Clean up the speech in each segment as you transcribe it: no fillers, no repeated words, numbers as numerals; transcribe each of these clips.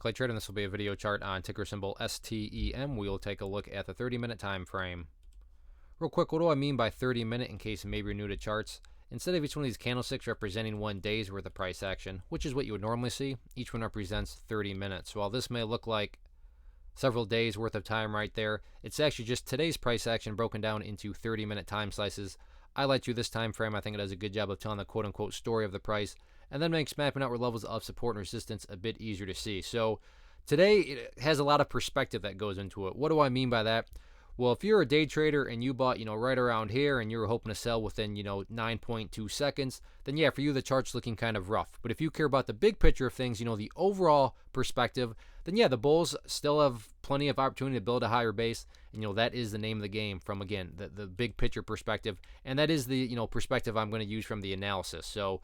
Clay Trader, and this will be a video chart on ticker symbol STEM. We will take a look at the 30-minute time frame. Real quick, what do I mean by 30-minute in case maybe you're new to charts? Instead of each one of these candlesticks representing 1 day's worth of price action, which is what you would normally see, each one represents 30 minutes. While this may look like several days worth of time right there, it's actually just today's price action broken down into 30-minute time slices. I like to this time frame. I think it does a good job of telling the quote-unquote story of the price, and then makes mapping out where levels of support and resistance a bit easier to see. So today it has a lot of perspective that goes into it. What do I mean by that? Well, if you're a day trader and you bought, right around here and you're hoping to sell within, 9.2 seconds, then yeah, for you the chart's looking kind of rough. But if you care about the big picture of things, the overall perspective, then yeah, the bulls still have plenty of opportunity to build a higher base. And that is the name of the game from, again, the big picture perspective. And that is the, perspective I'm going to use from the analysis. So,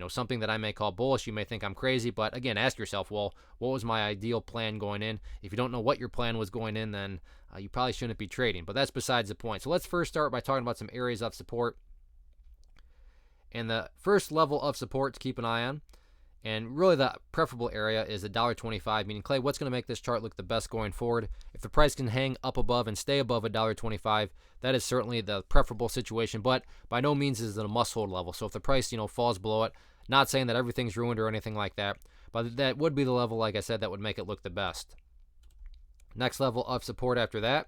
something that I may call bullish, you may think I'm crazy, but again, ask yourself, well, what was my ideal plan going in? If you don't know what your plan was going in, then you probably shouldn't be trading, but that's besides the point. So let's first start by talking about some areas of support. And the first level of support to keep an eye on, and really the preferable area, is $1.25, meaning, Clay, what's going to make this chart look the best going forward? If the price can hang up above and stay above $1.25, that is certainly the preferable situation, but by no means is it a must-hold level. So if the price, falls below it, not saying that everything's ruined or anything like that, but that would be the level, like I said, that would make it look the best. Next level of support after that,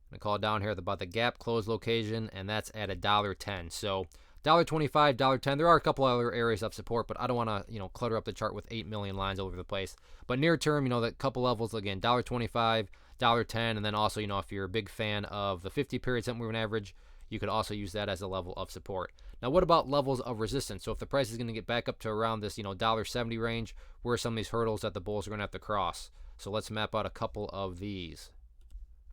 I'm going to call it down here about the gap close location, and that's at $1.10. So $1.25, $1.10. There are a couple other areas of support, but I don't want to, clutter up the chart with 8 million lines all over the place. But near term, the couple levels, again, $1.25, $1.10, and then also, if you're a big fan of the 50-period simple moving average, you could also use that as a level of support. Now, what about levels of resistance? So if the price is going to get back up to around this, $1.70 range, where are some of these hurdles that the bulls are going to have to cross? So let's map out a couple of these.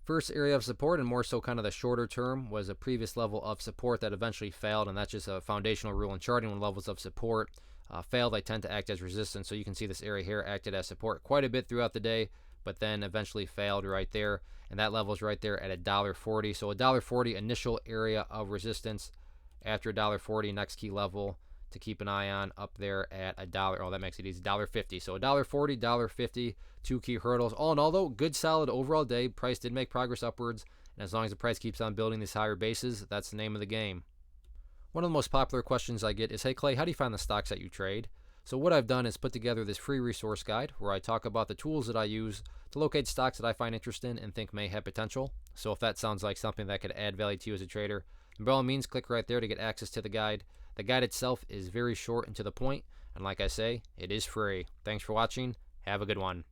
First area of support, and more so kind of the shorter term, was a previous level of support that eventually failed, and that's just a foundational rule in charting. When levels of support fail, they tend to act as resistance. So you can see this area here acted as support quite a bit throughout the day, but then eventually failed right there, and that level is right there at $1.40. So $1.40 initial area of resistance. After $1.40, next key level to keep an eye on up there at $1. Oh, that makes it easy. $1.50. So $1.40, $1.50, 2 key hurdles. All in all, though, good solid overall day. Price did make progress upwards, and as long as the price keeps on building these higher bases, that's the name of the game. One of the most popular questions I get is, hey Clay, how do you find the stocks that you trade? So what I've done is put together this free resource guide where I talk about the tools that I use to locate stocks that I find interesting and think may have potential. So if that sounds like something that could add value to you as a trader, then by all means, click right there to get access to the guide. The guide itself is very short and to the point, and like I say, it is free. Thanks for watching. Have a good one.